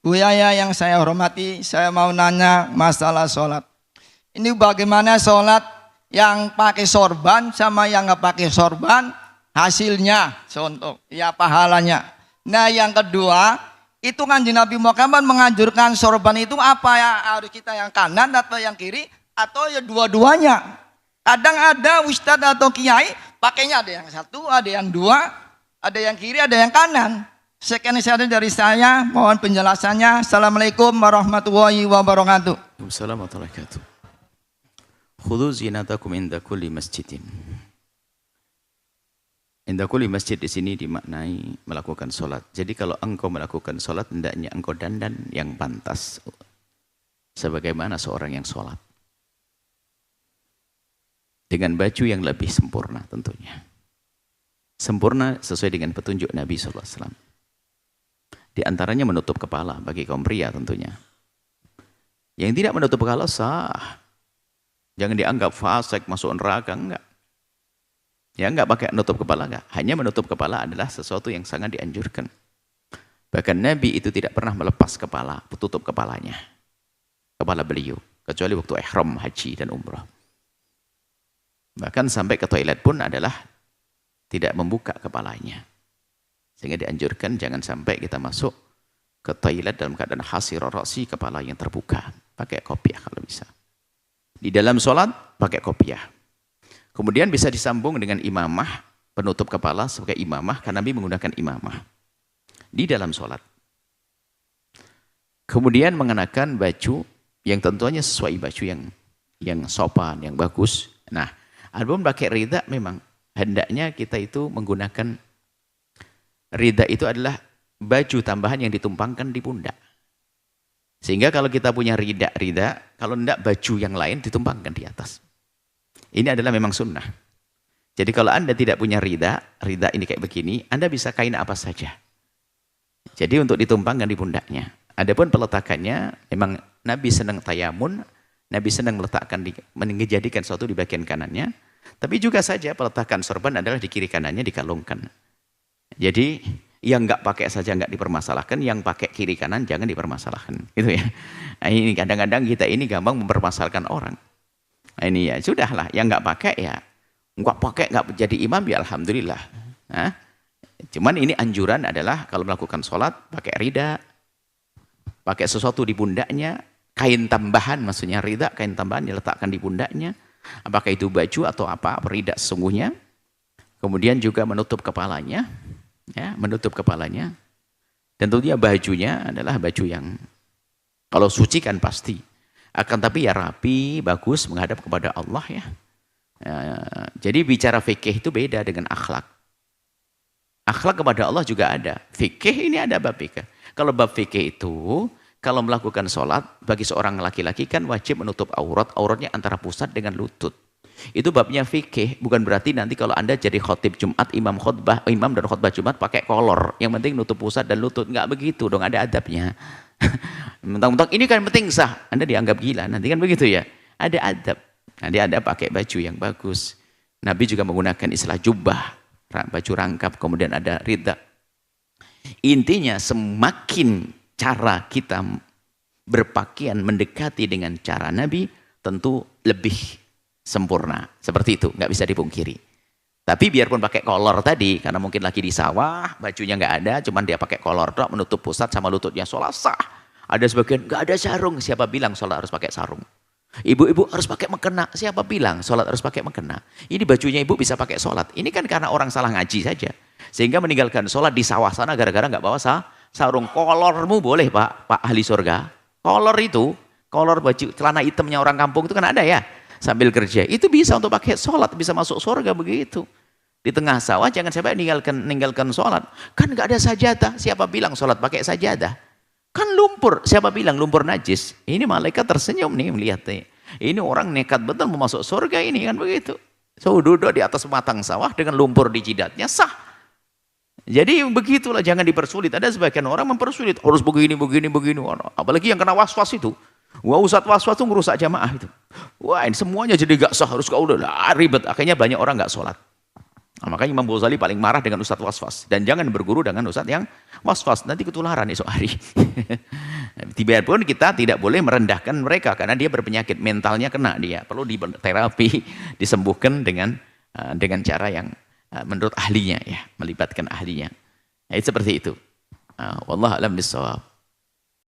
Buya yang saya hormati, saya mau nanya masalah sholat. Ini bagaimana sholat yang pakai sorban sama yang nggak pakai sorban, hasilnya, contoh, ya pahalanya. Nah yang kedua, itu kan Nabi Muhammad menganjurkan sorban itu apa ya, harus kita yang kanan atau yang kiri, atau ya dua-duanya. Kadang ada ustadz atau kiai, pakainya ada yang satu, ada yang dua, ada yang kiri, ada yang kanan. Sekian dari saya, mohon penjelasannya. Assalamualaikum warahmatullahi wabarakatuh. Waalaikumsalam warahmatullahi wabarakatuh. Khudhu zinatakum inda kulli masjidin. Inda kulli masjid di sini dimaknai melakukan solat. Jadi kalau engkau melakukan solat, hendaknya engkau dandan yang pantas, sebagaimana seorang yang solat, dengan baju yang lebih sempurna tentunya. Sempurna sesuai dengan petunjuk Nabi SAW. Di antaranya menutup kepala bagi kaum pria tentunya. Yang tidak menutup kepala sah. Jangan dianggap fasik, masuk neraka, enggak. Ya enggak pakai menutup kepala, enggak. Hanya menutup kepala adalah sesuatu yang sangat dianjurkan. Bahkan Nabi itu tidak pernah melepas kepala, tutup kepalanya. Kepala beliau. Kecuali waktu ihram, haji dan umrah. Bahkan sampai ke toilet pun adalah tidak membuka kepalanya. Sehingga dianjurkan jangan sampai kita masuk ke toilet dalam keadaan hasirah ra'si, kepala yang terbuka. Pakai kopiah kalau bisa. Di dalam sholat pakai kopiah. Kemudian bisa disambung dengan imamah, penutup kepala sebagai imamah, karena Nabi menggunakan imamah di dalam sholat. Kemudian mengenakan baju yang tentunya sesuai baju yang sopan, yang bagus. Nah, adapun pakai rida memang hendaknya kita itu menggunakan rida, itu adalah baju tambahan yang ditumpangkan di pundak. Sehingga kalau kita punya rida, kalau tidak baju yang lain ditumpangkan di atas. Ini adalah memang sunnah. Jadi kalau Anda tidak punya rida ini kayak begini, Anda bisa kain apa saja. Jadi untuk ditumpangkan di pundaknya. Adapun peletakannya, memang Nabi senang tayamun, Nabi senang meletakkan, menjadikan sesuatu di bagian kanannya. Tapi juga saja peletakan sorban adalah di kiri kanannya dikalungkan. Jadi yang nggak pakai saja nggak dipermasalahkan, yang pakai kiri kanan jangan dipermasalahkan, gitu ya. Nah, ini kadang-kadang kita ini gampang mempermasalahkan orang. Nah, ini ya sudahlah, yang nggak pakai ya nggak pakai, nggak jadi imam ya alhamdulillah. Nah, cuman ini anjuran adalah kalau melakukan sholat pakai rida, pakai sesuatu di pundaknya, kain tambahan, maksudnya rida, kain tambahan diletakkan di pundaknya, apakah itu baju atau apa rida sesungguhnya. Kemudian juga menutup kepalanya. Ya, menutup kepalanya, dan tentunya bajunya adalah baju yang kalau suci kan pasti, akan tapi ya rapi, bagus, menghadap kepada Allah ya. Jadi bicara fikih itu beda dengan akhlak. Akhlak kepada Allah juga ada, fikih ini ada bab fikih. Kalau bab fikih itu, kalau melakukan sholat bagi seorang laki-laki kan wajib menutup auratnya antara pusat dengan lutut. Itu babnya fikih, bukan berarti nanti kalau Anda jadi khotib Jumat, imam dan khutbah Jumat pakai kolor, yang penting nutup pusat dan lutut. Enggak begitu dong, ada adabnya. Mentang-mentang ini kan penting sah, Anda dianggap gila, nanti kan begitu ya. Ada adab, nanti Anda pakai baju yang bagus. Nabi juga menggunakan istilah jubah, baju rangkap, kemudian ada rida. Intinya semakin cara kita berpakaian mendekati dengan cara Nabi, tentu lebih sempurna, seperti itu, nggak bisa dipungkiri. Tapi biarpun pakai kolor tadi, karena mungkin lagi di sawah, bajunya nggak ada, cuman dia pakai kolor dok, menutup pusat sama lututnya, sholat sah. Ada sebagian nggak ada sarung, siapa bilang sholat harus pakai sarung? Ibu-ibu harus pakai mukena, siapa bilang sholat harus pakai mukena? Ini bajunya ibu bisa pakai sholat. Ini kan karena orang salah ngaji saja, sehingga meninggalkan sholat di sawah sana gara-gara nggak bawa sarung. Kolormu boleh pak ahli surga. Kolor itu, kolor baju celana hitamnya orang kampung itu kan ada ya. Sambil kerja, itu bisa untuk pakai sholat, bisa masuk surga begitu. Di tengah sawah jangan sampai meninggalkan sholat. Kan nggak ada sajadah, siapa bilang sholat pakai sajadah? Kan lumpur, siapa bilang lumpur najis? Ini malaikat tersenyum nih melihatnya. Ini orang nekat betul mau masuk surga ini kan begitu. So duduk di atas matang sawah dengan lumpur di jidatnya sah. Jadi begitulah, jangan dipersulit. Ada sebagian orang mempersulit, harus begini. Apalagi yang kena was-was itu. Wah, Ustadz was-was itu merusak jamaah itu. Wah, ini semuanya jadi gak sah, harus kau udah ribet. Akhirnya banyak orang gak sholat. Nah, makanya Imam Ghazali paling marah dengan Ustadz was-was. Dan jangan berguru dengan Ustadz yang was-was. Nanti ketularan esok hari. Biarpun kita tidak boleh merendahkan mereka. Karena dia berpenyakit, mentalnya kena dia. Perlu diterapi, disembuhkan dengan cara yang menurut ahlinya, ya, melibatkan ahlinya. Nah, seperti itu. Wallahu a'lam bishawab.